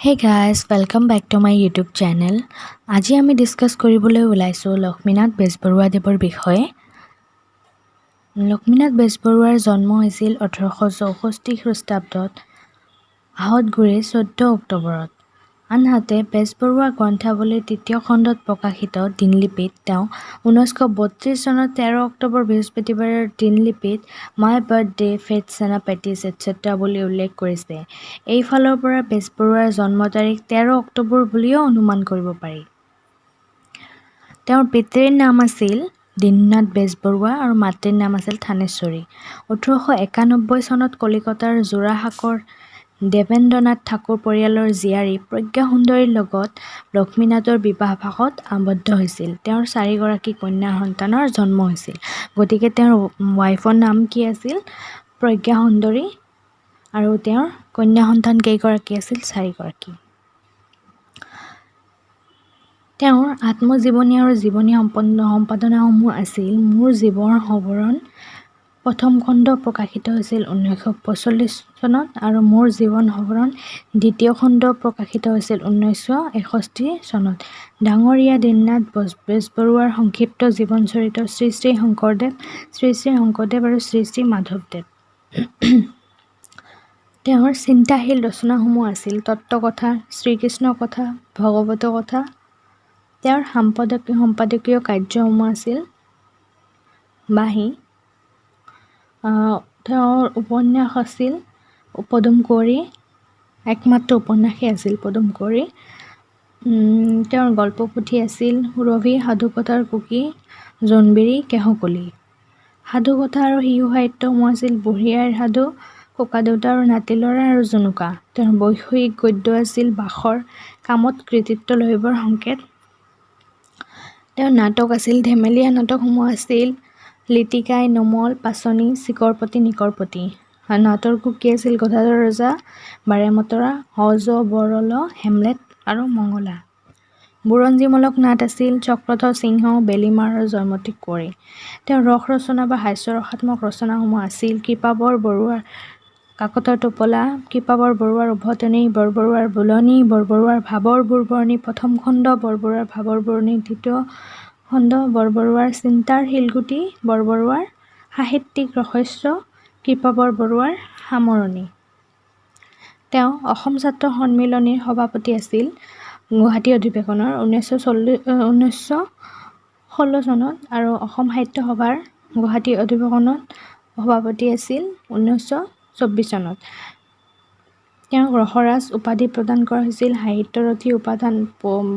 Hey guys, welcome back to my YouTube channel. আজি আমি discuss কৰিবলৈ ওলাইছো লক্ষ্মীনাথ বেজবৰুৱা দেৱৰ বিষয়ে। লক্ষ্মীনাথ বেজবৰুৱাৰ জন্ম হৈছিল 1864 খ্ৰীষ্টাব্দত আহতগুৰি 14 অক্টোবৰত। আনহাতে বেজবৰুৱা গ্ৰন্থাৱলীৰ তৃতীয় খণ্ডত প্ৰকাশিত দিনলিপিত তেওঁ 1932 চনৰ 13 অক্টোবৰ বৃহস্পতিবাৰৰ দিনলিপিত my birthday fetes and parties etcetera বুলি উল্লেখ কৰিছে। এই ফালৰ পৰা বেজবৰুৱাৰ জন্ম তাৰিখ 13 অক্টোবৰ বুলিও অনুমান কৰিব পাৰি। তেওঁৰ পিতৃৰ নাম আছিল দীননাথ বেজবৰুৱা আৰু মাতৃৰ নাম আছিল থানেশ্বৰী। 1891 চনত কলিকতাৰ যোৰাসাঁকৰ দেৱেন্দ্ৰনাথ ঠাকুৰ পৰিয়ালৰ জীয়াৰী প্ৰজ্ঞা সুন্দৰীৰ লগত লক্ষ্মীনাথৰ বিবাহপাশত আবদ্ধ হৈছিল। তেওঁৰ 4গৰাকী কন্যা সন্তানৰ জন্ম হৈছিল। গতিকে তেওঁৰ ৱাইফৰ নাম কি আছিল? প্ৰজ্ঞা সুন্দৰী, আৰু তেওঁৰ কন্যা সন্তান কেইগৰাকী আছিল? 4গৰাকী। তেওঁৰ আত্মজীৱনী আৰু জীৱনী সম্পাদনাসমূহ আছিল মোৰ জীৱন সৱৰণ, প্ৰথম খণ্ড প্ৰকাশিত হৈছিল 1945 চনত আৰু মোৰ জীৱন সৱৰণ দ্বিতীয় খণ্ড প্ৰকাশিত হৈছিল 1961 চনত। ডাঙৰীয়া দীননাথ বেজবৰুৱাৰ সংক্ষিপ্ত জীৱনচৰিত শ্ৰী শ্ৰী শংকৰদেৱ আৰু শ্ৰী শ্ৰী মাধৱদেৱ। তেওঁৰ চিন্তাশীল ৰচনাসমূহ আছিল তত্ত্বকথা, শ্ৰীকৃষ্ণ কথা, ভগৱত কথা। তেওঁৰ সম্পাদকীয় কাৰ্যসমূহ আছিল বাহী। তেওঁৰ উপন্যাস আছিল পদুম কুঁৱৰী, একমাত্ৰ উপন্যাসেই আছিল পদুম কুঁৱৰী। তেওঁৰ গল্পপুথি আছিল সুৰভি, সাধুকথাৰ কুকি, জোনবিৰি, কেহকলি। সাধুকথা আৰু শিশু সাহিত্যসমূহ আছিল বুঢ়ী আইৰ সাধু, ককাদেউতা আৰু নাতি ল'ৰা আৰু জুনুকা। তেওঁৰ বৈষয়িক গদ্য আছিল বাখৰ, কামত কৃতিত্ব লভিবৰ সংকেত। তেওঁৰ নাটক আছিল ধেমেলীয়া নাটকসমূহ আছিল লিটিকাই, নোমল, পাচনি, চিকৰপতি, নিকৰপতি। নাটৰ কুকি আছিল গদাধৰ ৰজা, বাৰেমতৰা, অজ, বৰল, হেমলেট আৰু মঙলা। বুৰঞ্জীমূলক নাট আছিল চক্ৰধৰ সিংহ, বেলিমাৰ আৰু জয়মতী কোঁৱৰী। তেওঁৰ ৰস ৰচনা বা হাস্যৰসাত্মক ৰচনাসমূহ আছিল কৃপাবৰ বৰুৱাৰ কাকতৰ টোপোলা, কৃপাবৰ বৰুৱাৰ উভতনি, বৰবৰুৱাৰ বুলনি, বৰবৰুৱাৰ ভাৱৰ বুৰবৰণি প্ৰথম খণ্ড, বৰবৰুৱাৰ ভাৱৰ বুৰবৰণি দ্বিতীয় খণ্ড, বৰবৰুৱাৰ চিন্তাৰ শিলগুটি, বৰবৰুৱাৰ সাহিত্যিক ৰহস্য, কৃপাবৰ বৰুৱাৰ সামৰণি। তেওঁ অসম ছাত্ৰ সন্মিলনীৰ সভাপতি আছিল গুৱাহাটী অধিৱেশনৰ 1916 চনত আৰু অসম সাহিত্য সভাৰ গুৱাহাটী অধিৱেশনত সভাপতি আছিল 1924 চনত। তেওঁক ৰসৰাজ উপাধি প্ৰদান কৰা হৈছিল, সাহিত্যৰথী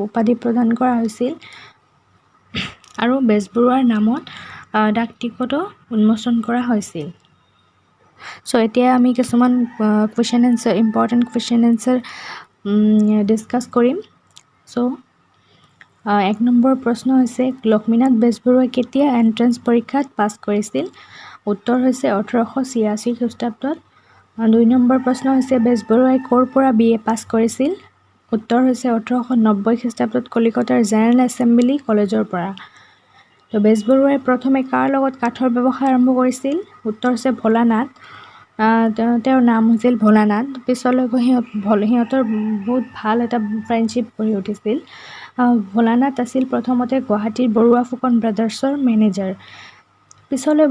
উপাধি প্ৰদান কৰা হৈছিল আৰু বেজবৰুৱাৰ নামত ডাকটিকটো উন্মোচন কৰা হৈছিল। এতিয়া আমি কিছুমান ইম্পৰ্টেণ্ট কুৱেশ্যন এনচাৰ ডিছকাছ কৰিম। 1 নম্বৰ প্ৰশ্ন হৈছে লক্ষ্মীনাথ বেজবৰুৱাই কেতিয়া এণ্ট্ৰেন্স পৰীক্ষাত পাছ কৰিছিল? উত্তৰ হৈছে 1886 খ্ৰীষ্টাব্দত। 2 নম্বৰ প্ৰশ্ন হৈছে বেজবৰুৱাই ক'ৰ পৰা BA পাছ কৰিছিল? উত্তৰ হৈছে 1890 খ্ৰীষ্টাব্দত কলিকতাৰ জেনেৰেল এছেম্বলি কলেজৰ পৰা। বেজবৰুৱাই প্ৰথমে কাৰ লগত কাঠৰ ব্যৱসায় আৰম্ভ কৰিছিল? উত্তৰ হৈছে ভোলানাথ। তেওঁৰ নাম হৈছিল ভোলানাথ। পিছলৈ গৈ সিহঁতৰ বহুত ভাল এটা ফ্ৰেণ্ডশ্বিপ গঢ়ি উঠিছিল। ভোলানাথ আছিল প্ৰথমতে গুৱাহাটীৰ বৰুৱা ফুকন ব্ৰাদাৰ্ছৰ মেনেজাৰ। পিছলৈ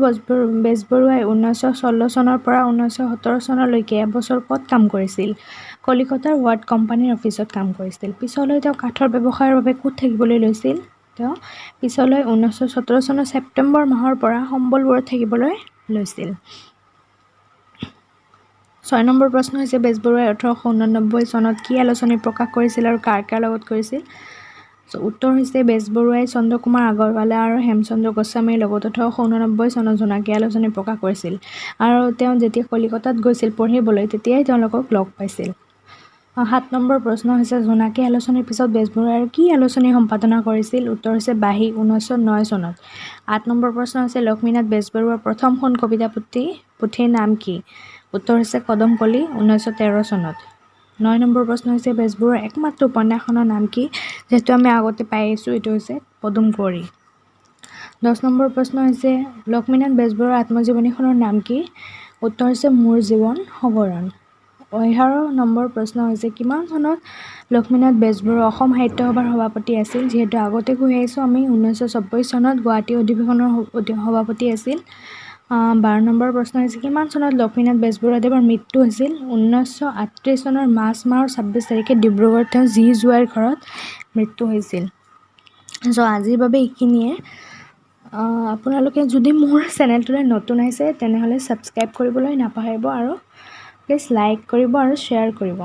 বেজবৰুৱাই 1916 চনৰ পৰা 1917 চনলৈকে এবছৰ ক'ত কাম কৰিছিল? কলিকতাৰ ৱাৰ্ড কোম্পানীৰ অফিচত কাম কৰিছিল। পিছলৈ তেওঁ কাঠৰ ব্যৱসায়ৰ বাবে ক'ত থাকিবলৈ লৈছিল? তেওঁ পিছলৈ 1917 চনৰ ছেপ্টেম্বৰ মাহৰ পৰা সম্বলপুৰত থাকিবলৈ লৈছিল। 6 নম্বৰ প্ৰশ্ন হৈছে বেজবৰুৱাই 1889 চনত কি আলোচনী প্ৰকাশ কৰিছিল আৰু কাৰ লগত কৰিছিল? উত্তৰ হৈছে বেজবৰুৱাই চন্দ্ৰকুমাৰ আগৰৱালা আৰু হেমচন্দ্ৰ গোস্বামীৰ লগত 1889 চনত জোনাকী আলোচনী প্ৰকাশ কৰিছিল আৰু তেওঁ যেতিয়া কলিকতাত গৈছিল পঢ়িবলৈ তেতিয়াই তেওঁলোকক লগ পাইছিল। 7 নম্বৰ প্ৰশ্ন হৈছে জোনাকী আলোচনীৰ পিছত বেজবৰুৱাই আৰু কি আলোচনী সম্পাদনা কৰিছিল? উত্তৰ হৈছে বাহী 1909 চনত। 8 নম্বৰ প্ৰশ্ন হৈছে লক্ষ্মীনাথ বেজবৰুৱাৰ প্ৰথমখন কবিতা পুথিৰ নাম কি? উত্তৰ হৈছে কদমকলি 1913 চনত। 9 নম্বৰ প্ৰশ্ন হৈছে বেজবৰুৱাৰ একমাত্ৰ উপন্যাসখনৰ নাম কি? যিহেতু আমি আগতে পাই আহিছোঁ, এইটো হৈছে পদুম কুঁৱৰী। 10 নম্বৰ প্ৰশ্ন হৈছে লক্ষ্মীনাথ বেজবৰুৱাৰ আত্মজীৱনীখনৰ নাম কি? উত্তৰ হৈছে মোৰ জীৱন সৱৰণ। 11 নম্বৰ প্ৰশ্ন হৈছে কিমান চনত লক্ষ্মীনাথ বেজবৰুৱা অসম সাহিত্য সভাৰ সভাপতি আছিল? যিহেতু আগতে কৈ আহিছোঁ আমি 1924 চনত গুৱাহাটী অধিৱেশনৰ সভাপতি আছিল। 12 নম্বৰ প্ৰশ্ন হৈছে কিমান চনত লক্ষ্মীনাথ বেজবৰুৱাদেৱৰ মৃত্যু হৈছিল? 1938 চনৰ মাৰ্চ মাহৰ 26 তাৰিখে ডিব্ৰুগড়ত তেওঁ জী জোঁৱাইৰ ঘৰত মৃত্যু হৈছিল। আজিৰ বাবে এইখিনিয়ে। আপোনালোকে যদি মোৰ চেনেলটোলৈ নতুন আহিছে তেনেহ'লে ছাবস্ক্ৰাইব কৰিবলৈ নাপাহৰিব আৰু প্লিজ লাইক কৰিব আৰু শ্বেয়াৰ কৰিব।